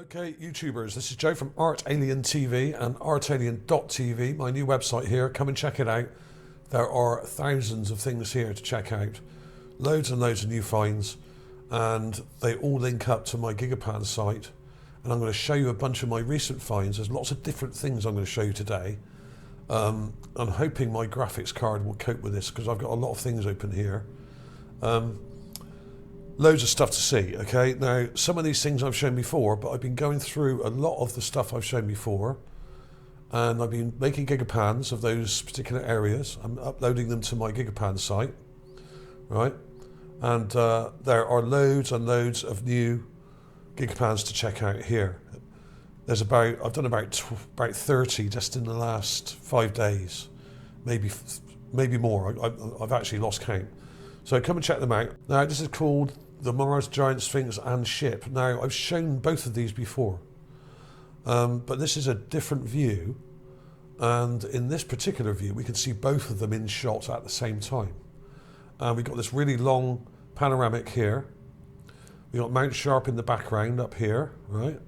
Okay, YouTubers, this is Joe from ArtAlienTV and ArtAlien.tv, my new website here. Come and check it out. There are thousands of things here to check out. Loads and loads of new finds, and they all link up to my Gigapans site. And I'm going to show you a bunch of my recent finds. There's lots of different things I'm going to show you today. I'm hoping my graphics card will cope with this because I've got a lot of things open here. Loads of stuff to see, okay? Now, some of these things I've shown before, but I've been going through a lot of the stuff I've shown before, and I've been making Gigapans of those particular areas. I'm uploading them to my Gigapans site, right? And there are loads and loads of new Gigapans to check out here. There's I've done about 30 just in the last 5 days, maybe more. I've actually lost count. So come and check them out. Now, this is called the Mars Giant Sphinx and Ship. Now, I've shown both of these before, but this is a different view. And in this particular view, we can see both of them in shot at the same time. We've got this really long panoramic here. We've got Mount Sharp in the background up here, right?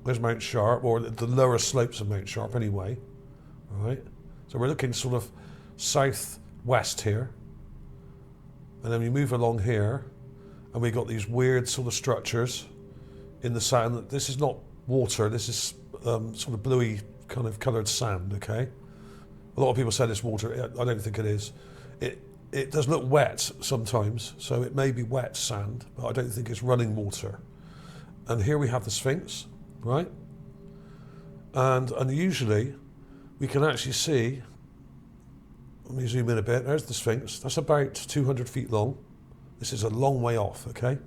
There's Mount Sharp, or the lower slopes of Mount Sharp anyway, right? So we're looking sort of southwest here. And then we move along here, and we got these weird sort of structures in the sand. This is not water, this is sort of bluey kind of coloured sand, okay? A lot of people say it's water. I don't think it is. It does look wet sometimes, so it may be wet sand, but I don't think it's running water. And here we have the Sphinx, right? And unusually, we can actually see, let me zoom in a bit, there's the Sphinx. That's about 200 feet long. This is a long way off, okay?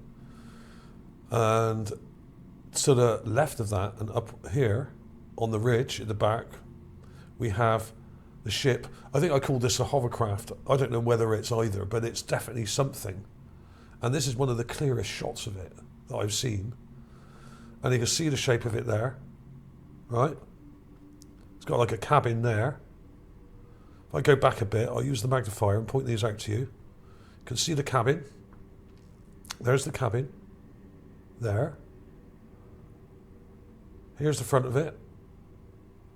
And to the left of that, and up here, on the ridge at the back, we have the ship. I think I call this a hovercraft. I don't know whether it's either, but it's definitely something. And this is one of the clearest shots of it that I've seen. And you can see the shape of it there, right? It's got like a cabin there. If I go back a bit, I'll use the magnifier and point these out to you. You can see the cabin. There's the cabin. There. Here's the front of it.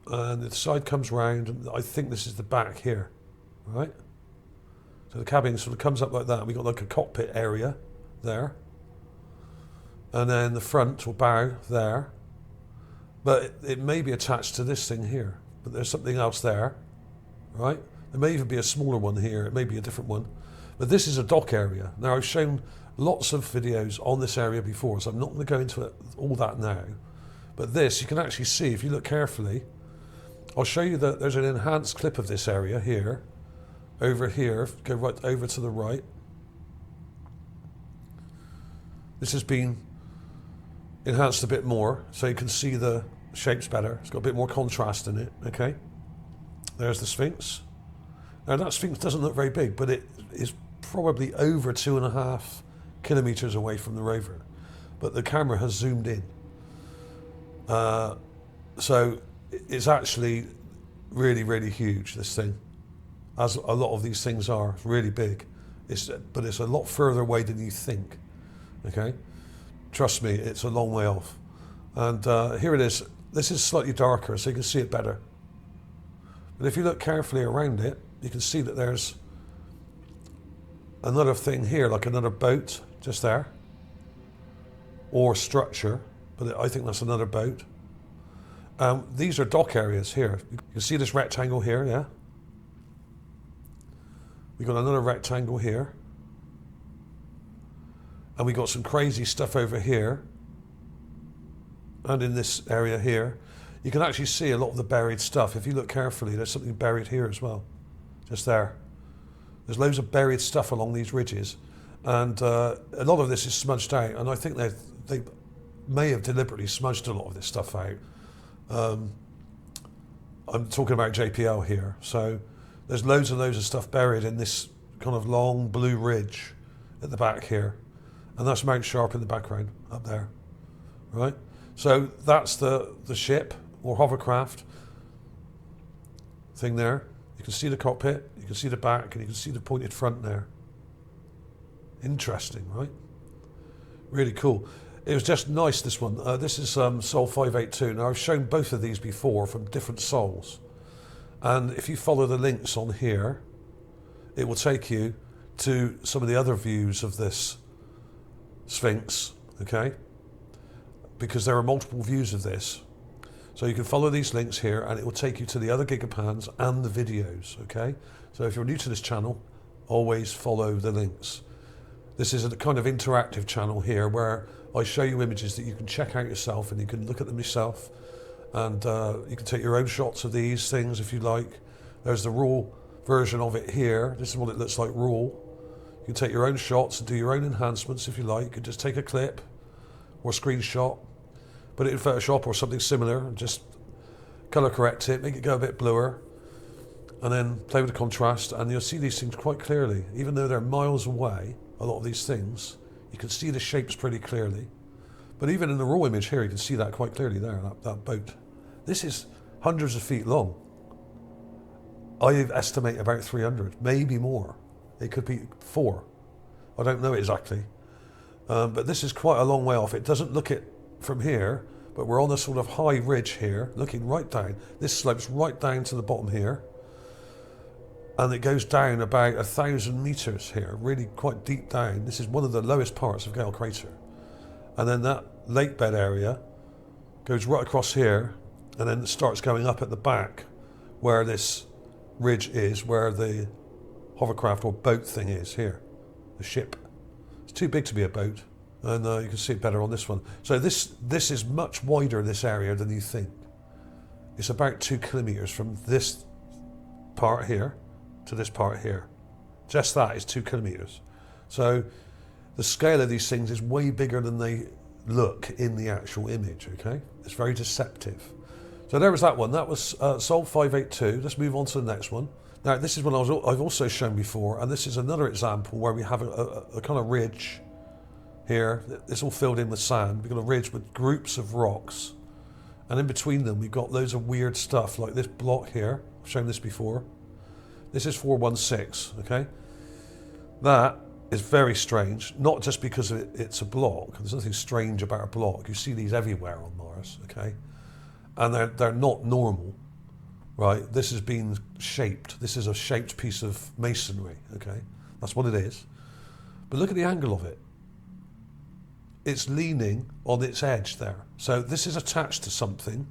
And the side comes round, and I think this is the back here, right? So the cabin sort of comes up like that. We've got like a cockpit area there. And then the front or bow there. But it may be attached to this thing here. But there's something else there, right? There may even be a smaller one here. It may be a different one. But this is a dock area. Now, I've shown lots of videos on this area before, so I'm not going to go into all that now. But this, you can actually see, if you look carefully, I'll show you that there's an enhanced clip of this area here, over here, go right over to the right. This has been enhanced a bit more, so you can see the shapes better. It's got a bit more contrast in it, okay? There's the Sphinx. Now that Sphinx doesn't look very big, but it is probably over 2.5 kilometers away from the rover. But the camera has zoomed in. So it's actually really, really huge, this thing. As a lot of these things are, it's really big. But it's a lot further away than you think, okay? Trust me, it's a long way off. And here it is. This is slightly darker, so you can see it better. But if you look carefully around it, you can see that there's another thing here, like another boat just there, or structure, but I think that's another boat. These are dock areas here. You can see this rectangle here, yeah? We've got another rectangle here. And we got some crazy stuff over here. And in this area here. You can actually see a lot of the buried stuff. If you look carefully, there's something buried here as well. Just there. There's loads of buried stuff along these ridges. And a lot of this is smudged out. And I think they may have deliberately smudged a lot of this stuff out. I'm talking about JPL here. So there's loads and loads of stuff buried in this kind of long blue ridge at the back here. And that's Mount Sharp in the background up there, right? So that's the ship or hovercraft thing there. You can see the cockpit, you can see the back, and you can see the pointed front there. Interesting, right? Really cool. It was just nice, this one. This is Sol 582. Now, I've shown both of these before from different sols. And if you follow the links on here, it will take you to some of the other views of this Sphinx, okay? Because there are multiple views of this. So you can follow these links here and it will take you to the other Gigapans and the videos, okay? So if you're new to this channel, always follow the links. This is a kind of interactive channel here where I show you images that you can check out yourself and you can look at them yourself, and you can take your own shots of these things if you like. There's the raw version of it here. This is what it looks like raw. You can take your own shots and do your own enhancements if you like. You can just take a clip or screenshot, put it in Photoshop or something similar and just color correct it, make it go a bit bluer, and then play with the contrast, and you'll see these things quite clearly. Even though they're miles away, a lot of these things, you can see the shapes pretty clearly. But even in the raw image here, you can see that quite clearly there, that boat. This is hundreds of feet long. I estimate about 300, maybe more. It could be 4. I don't know exactly. But this is quite a long way off. It doesn't look it from here, but we're on a sort of high ridge here, looking right down. This slopes right down to the bottom here. And it goes down about 1,000 meters here, really quite deep down. This is one of the lowest parts of Gale Crater. And then that lake bed area goes right across here, and then it starts going up at the back where this ridge is, where the hovercraft or boat thing is here, the ship. It's too big to be a boat, and you can see it better on this one. So this is much wider, this area, than you think. It's about 2 kilometers from this part here to this part here. Just that is 2 kilometers. So the scale of these things is way bigger than they look in the actual image, okay? It's very deceptive. So there was that one. That was Sol 582. Let's move on to the next one. Now, this is one I've also shown before, and this is another example where we have a kind of ridge here. It's all filled in with sand. We've got a ridge with groups of rocks, and in between them we've got loads of weird stuff like this block here. I've shown this before. This is 416, okay? That is very strange, not just because it's a block. There's nothing strange about a block. You see these everywhere on Mars, okay? And they're not normal, right? This has been shaped. This is a shaped piece of masonry, okay? That's what it is. But look at the angle of it. It's leaning on its edge there. So this is attached to something,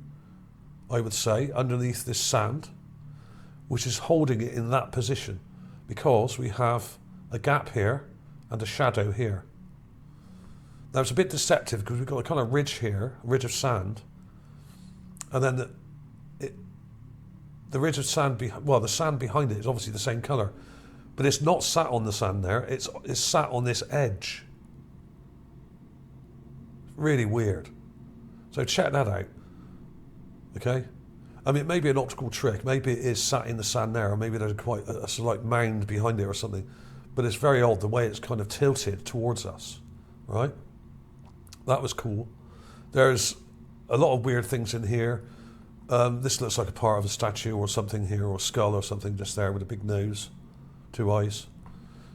I would say, underneath this sand, which is holding it in that position, because we have a gap here and a shadow here. Now it's a bit deceptive because we've got a kind of ridge here, a ridge of sand, and then the ridge of sand, the sand behind it is obviously the same colour, but it's not sat on the sand there, it's sat on this edge. Really weird. So check that out, okay? I mean, it may be an optical trick, maybe it is sat in the sand there, or maybe there's quite a sort of like mound behind it or something, but it's very odd the way it's kind of tilted towards us, right? That was cool. There's a lot of weird things in here. This looks like a part of a statue or something here, or a skull or something just there with a big nose, 2 eyes.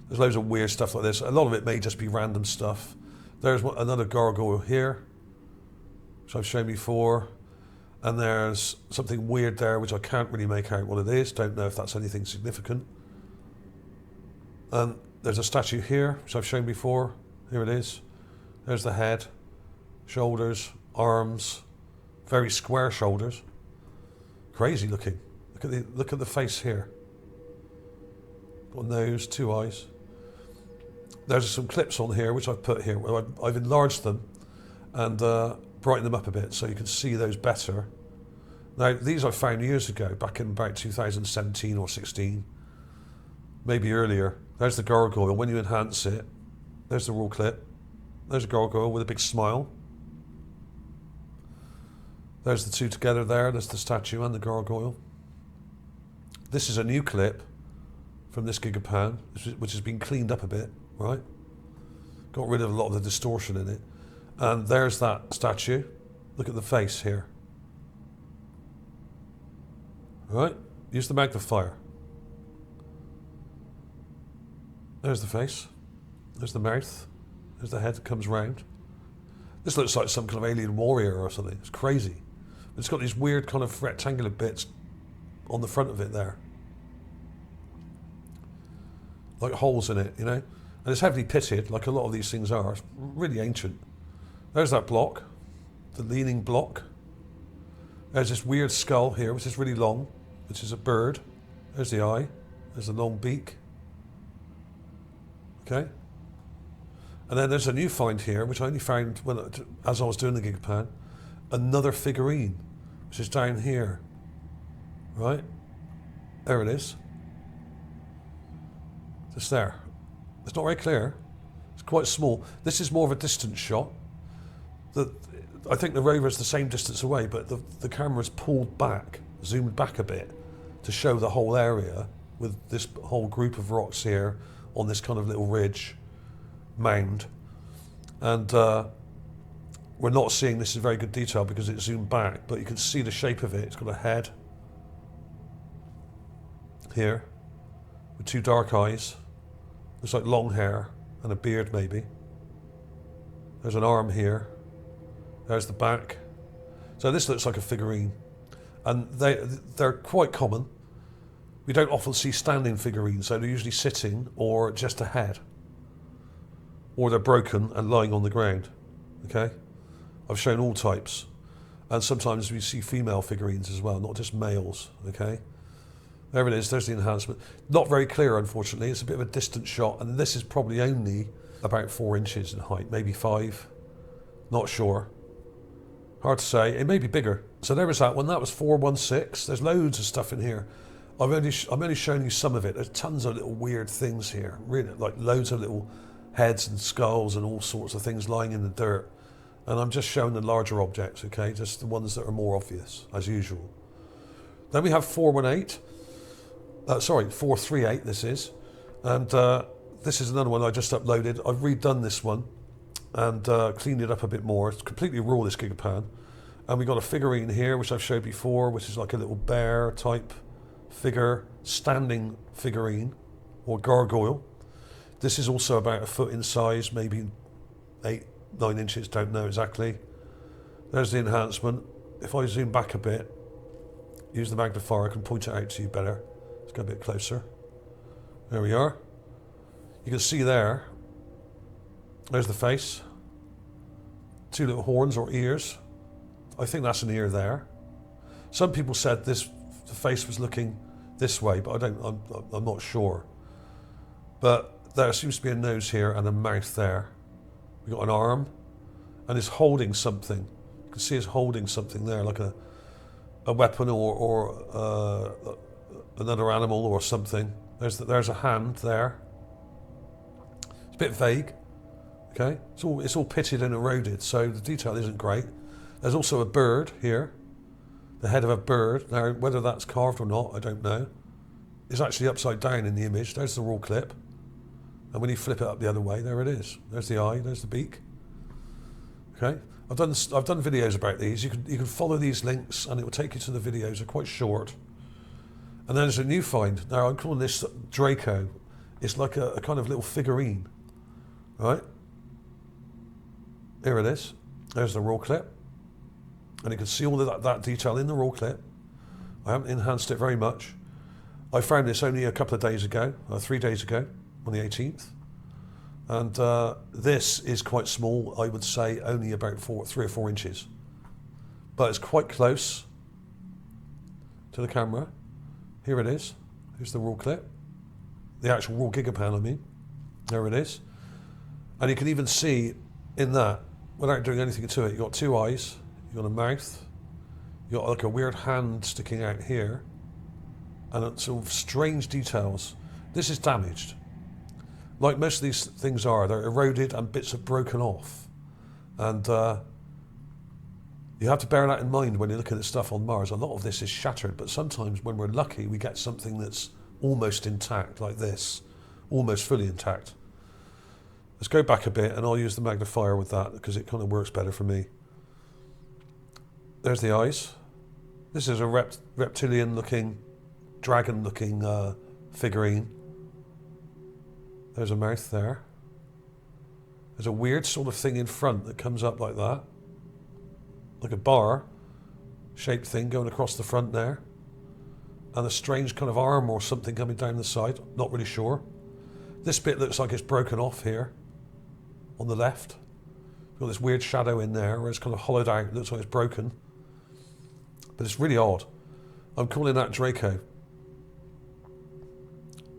There's loads of weird stuff like this. A lot of it may just be random stuff. There's another gargoyle here, which I've shown before. And there's something weird there, which I can't really make out what it is. Don't know if that's anything significant. And there's a statue here, which I've shown before. Here it is. There's the head, shoulders, arms, very square shoulders. Crazy looking. Look at the face here. Got a nose, 2 eyes. There's some clips on here, which I've put here. Well, I've enlarged them and brighten them up a bit so you can see those better. Now, these I found years ago, back in about 2017 or 16, maybe earlier. There's the gargoyle. When you enhance it, there's the raw clip. There's a gargoyle with a big smile. There's the two together there. There's the statue and the gargoyle. This is a new clip from this Gigapan, which has been cleaned up a bit, right? Got rid of a lot of the distortion in it. And there's that statue. Look at the face here. Right? Use the magnifier. There's the face. There's the mouth. There's the head that comes round. This looks like some kind of alien warrior or something. It's crazy. It's got these weird kind of rectangular bits on the front of it there. Like holes in it, you know? And it's heavily pitted, like a lot of these things are. It's really ancient. There's that block, the leaning block. There's this weird skull here, which is really long, which is a bird. There's the eye. There's the long beak. Okay? And then there's a new find here, which I only found when, as I was doing the Gigapan. Another figurine, which is down here. Right? There it is. Just there. It's not very clear. It's quite small. This is more of a distant shot. I think the rover is the same distance away, but the camera's pulled back, zoomed back a bit to show the whole area with this whole group of rocks here on this kind of little ridge mound. And we're not seeing this in very good detail because it's zoomed back, but you can see the shape of it. It's got a head here with two dark eyes. Looks like long hair and a beard maybe. There's an arm here. There's the back. So this looks like a figurine. And they're quite common. We don't often see standing figurines, so they're usually sitting or just a head. Or they're broken and lying on the ground. Okay? I've shown all types. And sometimes we see female figurines as well, not just males. Okay? There it is, there's the enhancement. Not very clear, unfortunately. It's a bit of a distant shot, and this is probably only about 4 inches in height, maybe 5. Not sure. Hard to say. It may be bigger. So there was that one. That was 416. There's loads of stuff in here. I'm only showing you some of it. There's tons of little weird things here. Really, like loads of little heads and skulls and all sorts of things lying in the dirt. And I'm just showing the larger objects, okay? Just the ones that are more obvious, as usual. Then we have 418. 438 this is, and this is another one I just uploaded. I've redone this one and cleaned it up a bit more. It's completely raw, this Gigapan, and we got a figurine here which I've showed before, which is like a little bear type figure, standing figurine or gargoyle. This is also about 1 foot in size, maybe 8-9 inches, don't know exactly. There's the enhancement. If I zoom back a bit, use the magnifier, I can point it out to you better. Let's go a bit closer. There we are. You can see there's the face. 2 little horns or ears. I think that's an ear there. Some people said the face was looking this way, but I'm not sure. But there seems to be a nose here and a mouth there. We've got an arm, and it's holding something. You can see it's holding something there, like a weapon or another animal or something. There's a hand there. It's a bit vague. Okay, it's all pitted and eroded, so the detail isn't great. There's also a bird here, the head of a bird. Now, whether that's carved or not, I don't know. It's actually upside down in the image. There's the raw clip, and when you flip it up the other way, there it is. There's the eye. There's the beak. Okay, I've done videos about these. You can follow these links, and it will take you to the videos. They're quite short. And then there's a new find. Now I'm calling this Draco. It's like a kind of little figurine, right? Here it is. There's the raw clip. And you can see all of that detail in the raw clip. I haven't enhanced it very much. I found this only a couple of days ago, 3 days ago, on the 18th. And this is quite small, I would say only about 3 or 4 inches. But it's quite close to the camera. Here it is. Here's the raw clip. The actual raw Gigapan, I mean. There it is. And you can even see in that, without doing anything to it, you've got 2 eyes, you've got a mouth, you've got like a weird hand sticking out here, and sort of strange details. This is damaged. Like most of these things are, they're eroded and bits are broken off. And you have to bear that in mind when you're looking at stuff on Mars. A lot of this is shattered, but sometimes when we're lucky, we get something that's almost intact, like this, almost fully intact. Let's go back a bit, and I'll use the magnifier with that because it kind of works better for me. There's the eyes. This is a reptilian-looking, dragon-looking figurine. There's a mouth there. There's a weird sort of thing in front that comes up like that. Like a bar shaped thing going across the front there. And a strange kind of arm or something coming down the side. Not really sure. This bit looks like it's broken off here on the left. Got this weird shadow in there where it's kind of hollowed out. It looks like it's broken. But it's really odd. I'm calling that Draco.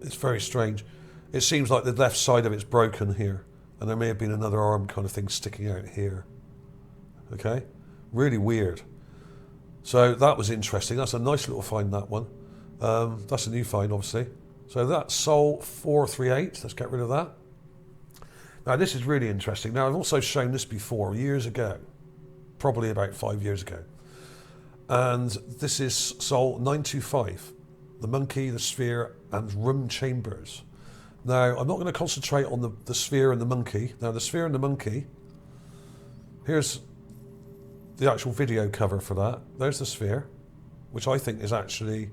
It's very strange. It seems like the left side of it's broken here. And there may have been another arm kind of thing sticking out here. Okay? Really weird. So that was interesting. That's a nice little find, that one. That's a new find, obviously. So that's Sol 438. Let's get rid of that. Now, this is really interesting. Now, I've also shown this before, years ago. Probably about 5 years ago. And this is Sol 925. The monkey, the sphere, and room chambers. Now, I'm not going to concentrate on the sphere and the monkey. Now, the sphere and the monkey, here's the actual video cover for that. There's the sphere, which I think is actually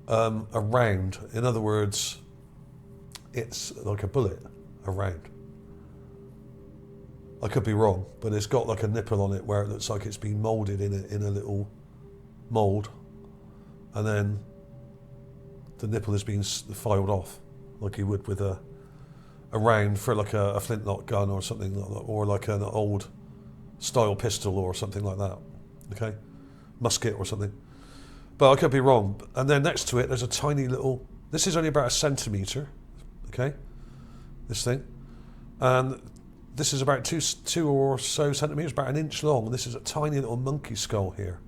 a round. In other words, it's like a bullet, a round. I could be wrong, but it's got like a nipple on it where it looks like it's been moulded in a little mould, and then the nipple is being filed off, like you would with a round for like a flintlock gun or something, or like an old style pistol or something like that. Okay, musket or something. But I could be wrong. And then next to it, there's a tiny little. This is only about 1 centimetre. Okay, this thing, and this is about two or so centimetres, about 1 inch long. And this is a tiny little monkey skull here,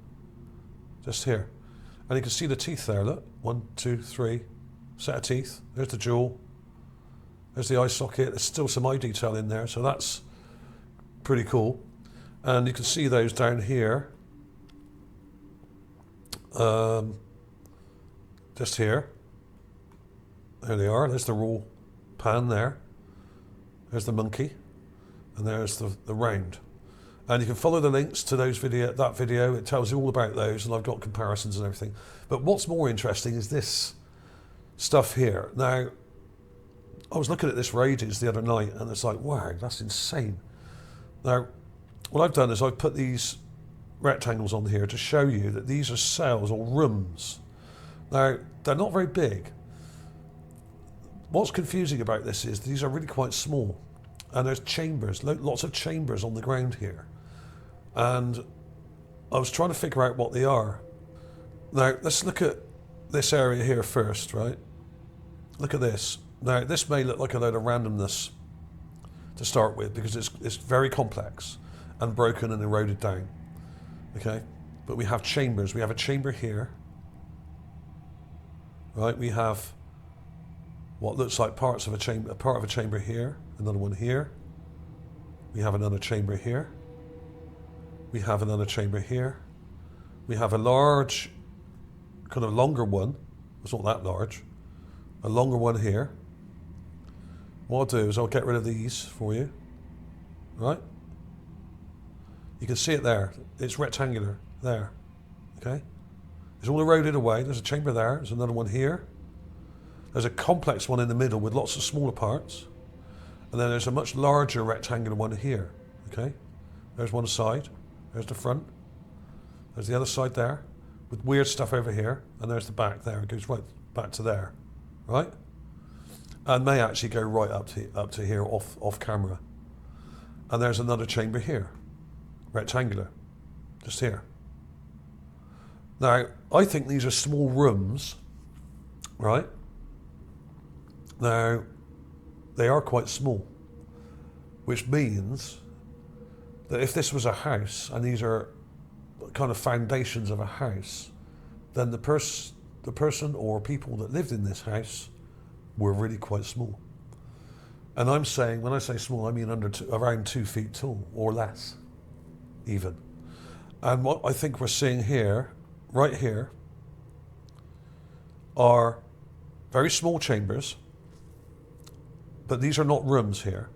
just here. And you can see the teeth there, look. 1, 2, 3, set of teeth. There's the jewel. There's the eye socket. There's still some eye detail in there, so that's pretty cool. And you can see those down here. Just here. There they are. There's the raw pan there. There's the monkey. And there's the round. And you can follow the links to that video. It tells you all about those, and I've got comparisons and everything. But what's more interesting is this stuff here. Now, I was looking at this for ages the other night, and it's like, wow, that's insane. Now, what I've done is I've put these rectangles on here to show you that these are cells or rooms. Now, they're not very big. What's confusing about this is these are really quite small. And there's chambers, lots of chambers on the ground here. And I was trying to figure out what they are. Now, let's look at this area here first, right? Look at this. Now, this may look like a load of randomness to start with, because it's very complex and broken and eroded down. Okay? But we have chambers. We have a chamber here. Right? We have what looks like part of a chamber here, another one here. We have another chamber here. We have another chamber here. We have a large, kind of longer one. It's not that large. A longer one here. What I'll do is I'll get rid of these for you. Right? You can see it there. It's rectangular there. Okay? It's all eroded away. There's a chamber there. There's another one here. There's a complex one in the middle with lots of smaller parts. And then there's a much larger rectangular one here. Okay? There's one side. There's the front. There's the other side there with weird stuff over here. And there's the back there. It goes right back to there. Right? And may actually go right up to here off camera. And there's another chamber here. Rectangular. Just here. Now, I think these are small rooms. Right? Now, they are quite small, which means that if this was a house and these are kind of foundations of a house, then the person or people that lived in this house were really quite small. And I'm saying, when I say small, I mean around 2 feet tall or less, even. And what I think we're seeing here, right here, are very small chambers. But these are not rooms here.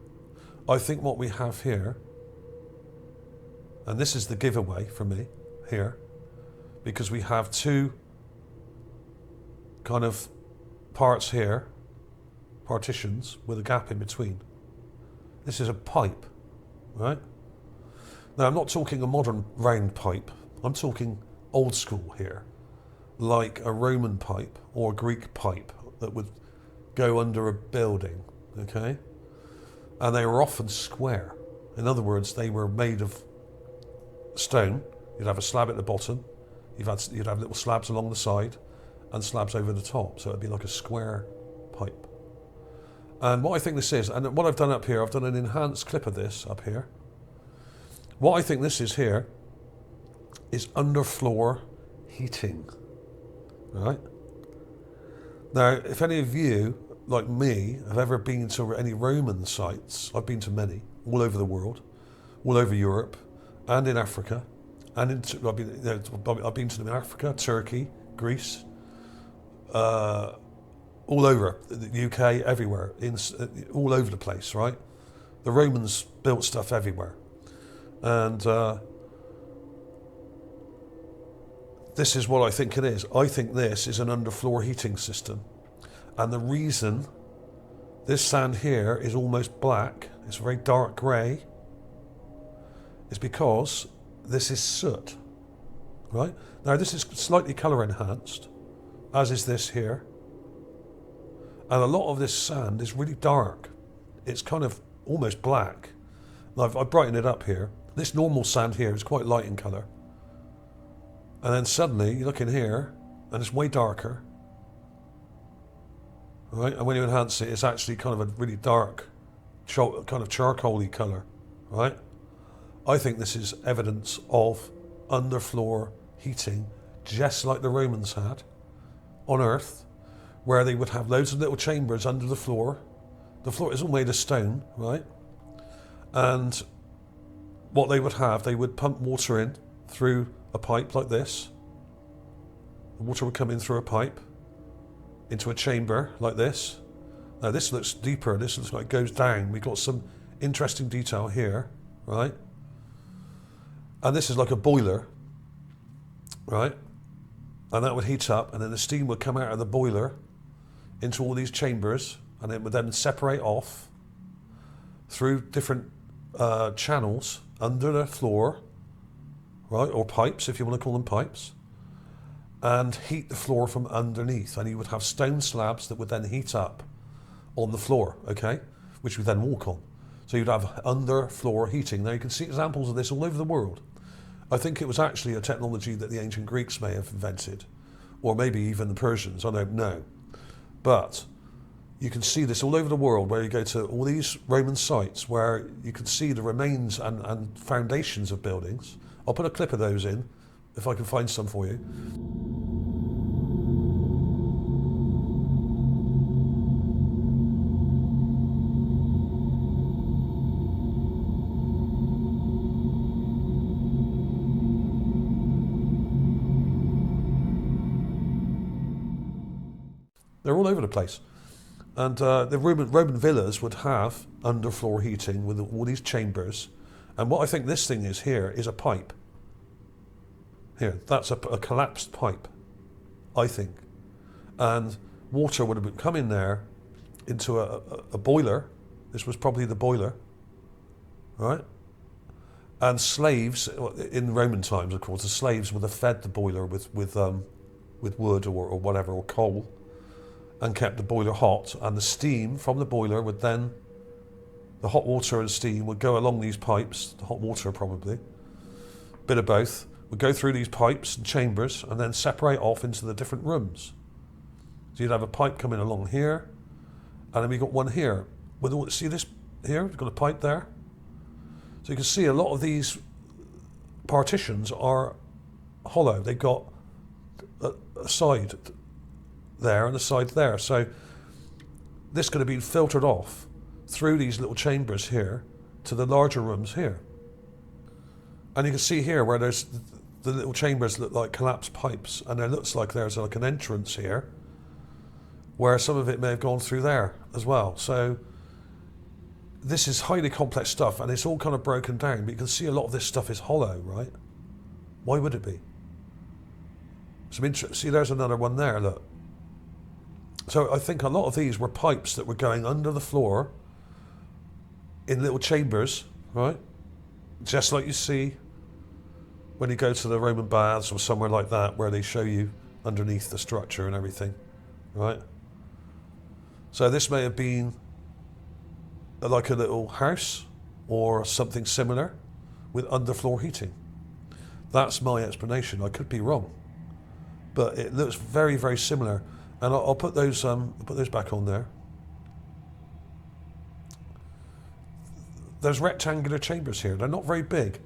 I think what we have here, and this is the giveaway for me here, because we have two kind of parts here, partitions with a gap in between. This is a pipe, right? Now, I'm not talking a modern round pipe. I'm talking old school here, like a Roman pipe or a Greek pipe that would go under a building, okay? And they were often square. In other words, they were made of stone. You'd have a slab at the bottom, you'd have little slabs along the side, and slabs over the top, so it'd be like a square pipe. And what I think this is, and what I've done up here, I've done an enhanced clip of this up here. What I think this is here is underfloor heating, right? Now, if any of you, like me, have ever been to any Roman sites, I've been to many, all over the world, all over Europe, and in Africa, and I've been to them in Africa, Turkey, Greece, all over the UK, everywhere, all over the place, right? The Romans built stuff everywhere, and this is what I think it is. I think this is an underfloor heating system, and the reason this sand here is almost black, it's very dark grey, is because this is soot, right? Now this is slightly colour enhanced, as is this here. And a lot of this sand is really dark. It's kind of almost black. I've brightened it up here. This normal sand here is quite light in colour. And then suddenly you look in here and it's way darker. Right? And when you enhance it, it's actually kind of a really dark, kind of charcoaly colour. Right? I think this is evidence of underfloor heating, just like the Romans had on Earth, where they would have loads of little chambers under the floor. The floor is all made of stone, right? And what they would have, they would pump water in through a pipe like this. The water would come in through a pipe into a chamber like this. Now this looks deeper, this looks like it goes down. We've got some interesting detail here, right? And this is like a boiler, right? And that would heat up, and then the steam would come out of the boiler into all these chambers, and it would then separate off through different channels under the floor, right, or pipes, if you want to call them pipes, and heat the floor from underneath. And you would have stone slabs that would then heat up on the floor, okay, which you then walk on. So you'd have underfloor heating. Now you can see examples of this all over the world. I think it was actually a technology that the ancient Greeks may have invented, or maybe even the Persians, I don't know. But you can see this all over the world, where you go to all these Roman sites where you can see the remains and foundations of buildings. I'll put a clip of those in, if I can find some for you. They're all over the place. And the Roman villas would have underfloor heating with all these chambers. And what I think this thing is here is a pipe. Here, that's a collapsed pipe, I think. And water would have come in there into a boiler. This was probably the boiler, right? And slaves, in Roman times, of course, the slaves would have fed the boiler with wood or whatever, or coal, and kept the boiler hot, and the steam from the boiler would then, the hot water and steam would go along these pipes, the hot water probably, bit of both, would go through these pipes and chambers and then separate off into the different rooms. So you'd have a pipe coming along here, and then we got one here. See this here? We've got a pipe there. So you can see a lot of these partitions are hollow. They've got a side there and a side there. So this could have been filtered off through these little chambers here to the larger rooms here. And you can see here where there's the little chambers look like collapsed pipes, and it looks like there's like an entrance here where some of it may have gone through there as well. So this is highly complex stuff, and it's all kind of broken down, but you can see a lot of this stuff is hollow, right? Why would it be? See, there's another one there, look. So I think a lot of these were pipes that were going under the floor in little chambers, right? Just like you see when you go to the Roman baths or somewhere like that, where they show you underneath the structure and everything, right? So this may have been like a little house or something similar with underfloor heating. That's my explanation. I could be wrong, but it looks very, very similar. And I'll put those back on there. There's rectangular chambers here. They're not very big.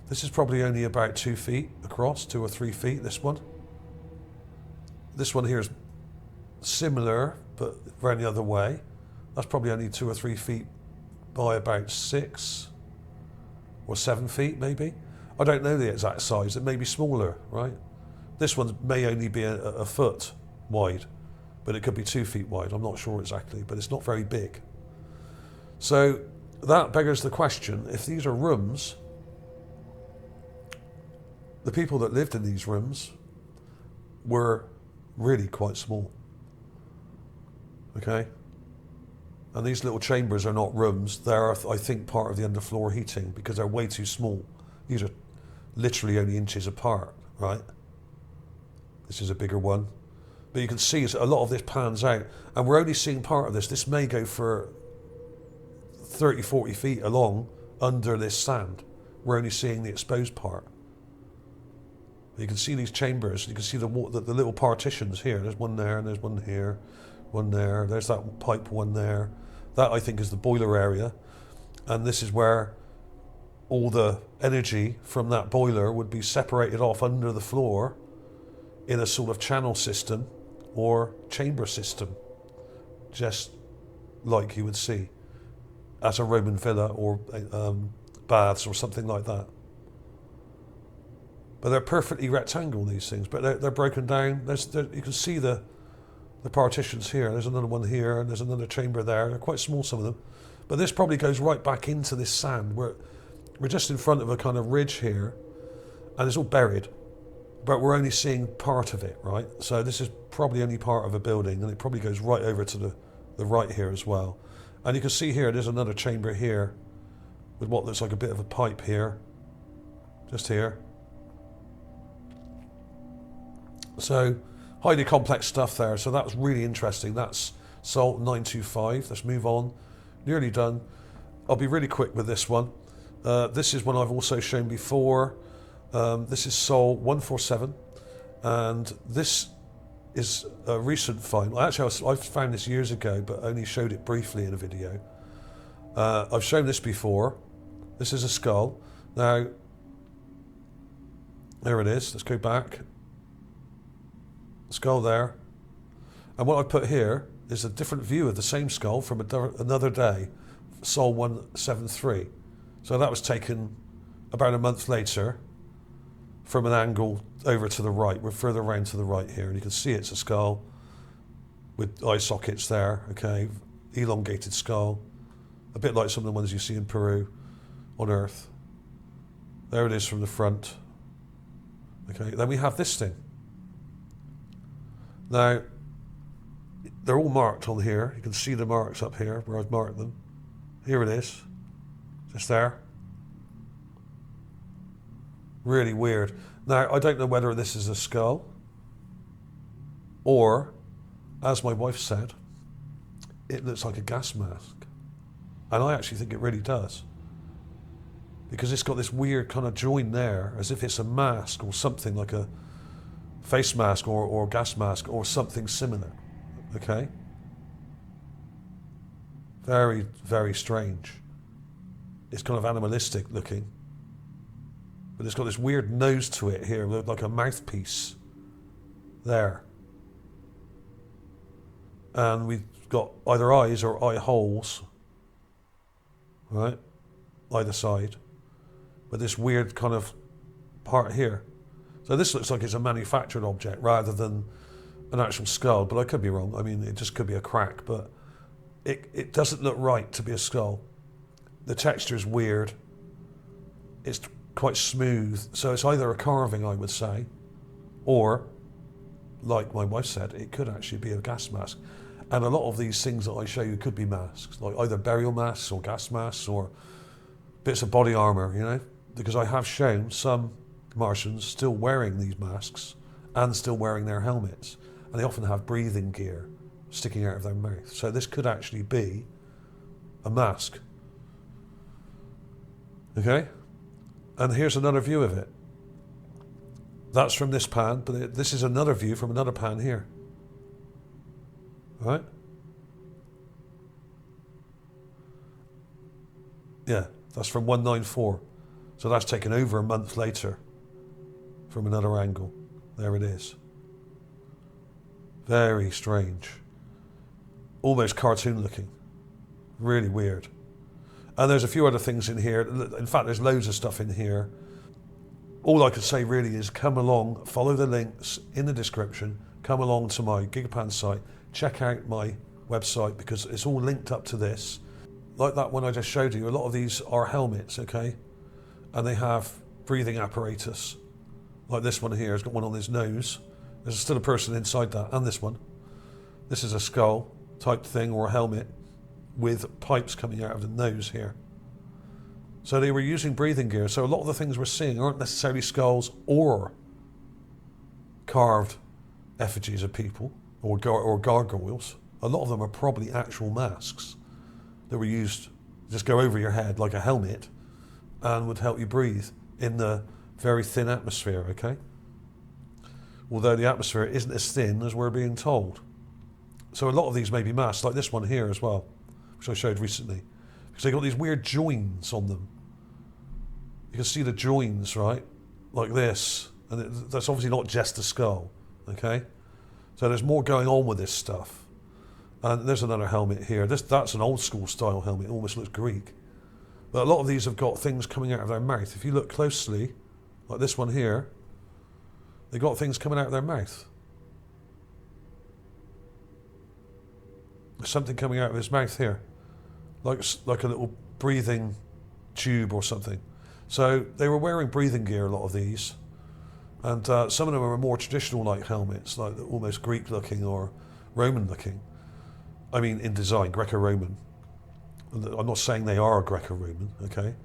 This is probably only about 2 feet across, 2 or 3 feet, this one. This one here is similar, but round the other way. That's probably only 2 or 3 feet by about 6 or 7 feet, maybe. I don't know the exact size. It may be smaller, right? This one may only be a foot wide, but it could be 2 feet wide. I'm not sure exactly, but it's not very big. So that beggars the question, if these are rooms, the people that lived in these rooms were really quite small. Okay? And these little chambers are not rooms. They're, I think, part of the underfloor heating because they're way too small. These are literally only inches apart, right? This is a bigger one. But you can see a lot of this pans out. And we're only seeing part of this. This may go for 30, 40 feet along under this sand. We're only seeing the exposed part. You can see these chambers. You can see the little partitions here. There's one there, and there's one here, one there. There's that pipe one there. That, I think, is the boiler area. And this is where all the energy from that boiler would be separated off under the floor in a sort of channel system or chamber system, just like you would see at a Roman villa or baths or something like that. But they're perfectly rectangular, these things, but they're broken down. You can see the partitions here. There's another one here, and there's another chamber there. They're quite small, some of them. But this probably goes right back into this sand. We're just in front of a kind of ridge here, and it's all buried. But we're only seeing part of it, right? So this is probably only part of a building, and it probably goes right over to the right here as well. And you can see here, there's another chamber here with what looks like a bit of a pipe here, just here. So highly complex stuff there. So that was really interesting. That's Sol 925. Let's move on. Nearly done. I'll be really quick with this one. This is one I've also shown before. This is Sol 147, and this is a recent find. Actually, I found this years ago, but only showed it briefly in a video. I've shown this before. This is a skull. Now, there it is. Let's go back. Skull there. And what I put here is a different view of the same skull from another day, Sol 173. So that was taken about a month later from an angle over to the right. We're further around to the right here, and you can see it's a skull with eye sockets there, okay, elongated skull, a bit like some of the ones you see in Peru on Earth. There it is from the front. Okay, then we have this thing. Now, they're all marked on here. You can see the marks up here where I've marked them. Here it is, just there. Really weird. Now, I don't know whether this is a skull or, as my wife said, it looks like a gas mask. And I actually think it really does. Because it's got this weird kind of join there, as if it's a mask or something like a face mask or gas mask or something similar. Okay? Very, very strange. It's kind of animalistic looking. But it's got this weird nose to it here, like a mouthpiece there. And we've got either eyes or eye holes, right, either side, with this weird kind of part here. So this looks like it's a manufactured object rather than an actual skull, but I could be wrong. I mean, it just could be a crack, but it doesn't look right to be a skull. The texture is weird. It's quite smooth, so it's either a carving, I would say, or, like my wife said, it could actually be a gas mask. And a lot of these things that I show you could be masks, like either burial masks or gas masks or bits of body armor, you know, because I have shown some Martians still wearing these masks and still wearing their helmets. And they often have breathing gear sticking out of their mouth. So this could actually be a mask. Okay? And here's another view of it. That's from this pan, but this is another view from another pan here. Right? Yeah, that's from 194. So that's taken over a month later from another angle. There it is. Very strange. Almost cartoon looking. Really weird. And there's a few other things in here. In fact, there's loads of stuff in here. All I could say really is come along, follow the links in the description, come along to my Gigapans site, check out my website because it's all linked up to this. Like that one I just showed you, a lot of these are helmets, okay? And they have breathing apparatus. Like this one here has got one on his nose. There's still a person inside that, and this one. This is a skull type thing or a helmet with pipes coming out of the nose here. So they were using breathing gear. So a lot of the things we're seeing aren't necessarily skulls or carved effigies of people or gargoyles. A lot of them are probably actual masks that were used to just go over your head like a helmet and would help you breathe in the very thin atmosphere, okay? Although the atmosphere isn't as thin as we're being told. So a lot of these may be masks, like this one here as well, which I showed recently. Because they've got these weird joins on them. You can see the joins, right? Like this. And that's obviously not just a skull, okay? So there's more going on with this stuff. And there's another helmet here. That's an old school style helmet. It almost looks Greek. But a lot of these have got things coming out of their mouth. If you look closely, like this one here, they've got things coming out of their mouth. There's something coming out of his mouth here. Like a little breathing tube or something. So they were wearing breathing gear, a lot of these. And some of them are more traditional like helmets, like almost Greek looking or Roman looking. I mean in design, Greco-Roman. I'm not saying they are Greco-Roman, okay?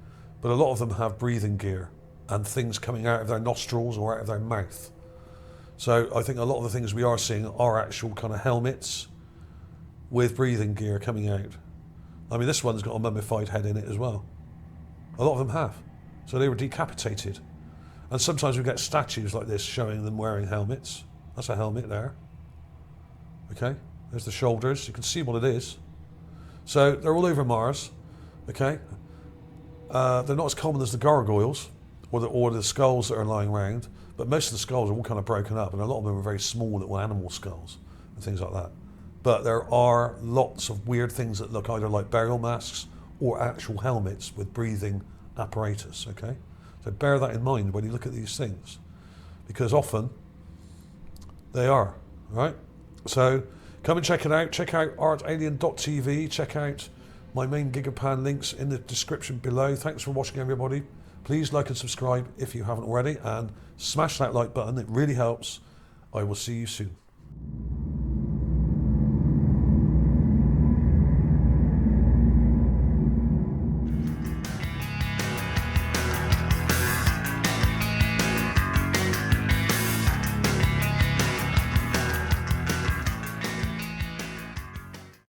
But a lot of them have breathing gear and things coming out of their nostrils or out of their mouth. So I think a lot of the things we are seeing are actual kind of helmets with breathing gear coming out. I mean, this one's got a mummified head in it as well. A lot of them have. So they were decapitated. And sometimes we get statues like this showing them wearing helmets. That's a helmet there. Okay, there's the shoulders. You can see what it is. So they're all over Mars. Okay, they're not as common as the gargoyles or the skulls that are lying around. But most of the skulls are all kind of broken up, and a lot of them are very small little animal skulls and things like that. But there are lots of weird things that look either like burial masks or actual helmets with breathing apparatus, okay? So bear that in mind when you look at these things, because often they are, right? So come and check it out. Check out ArtAlien.tv. Check out my main Gigapan links in the description below. Thanks for watching, everybody. Please like and subscribe if you haven't already, and smash that like button. It really helps. I will see you soon.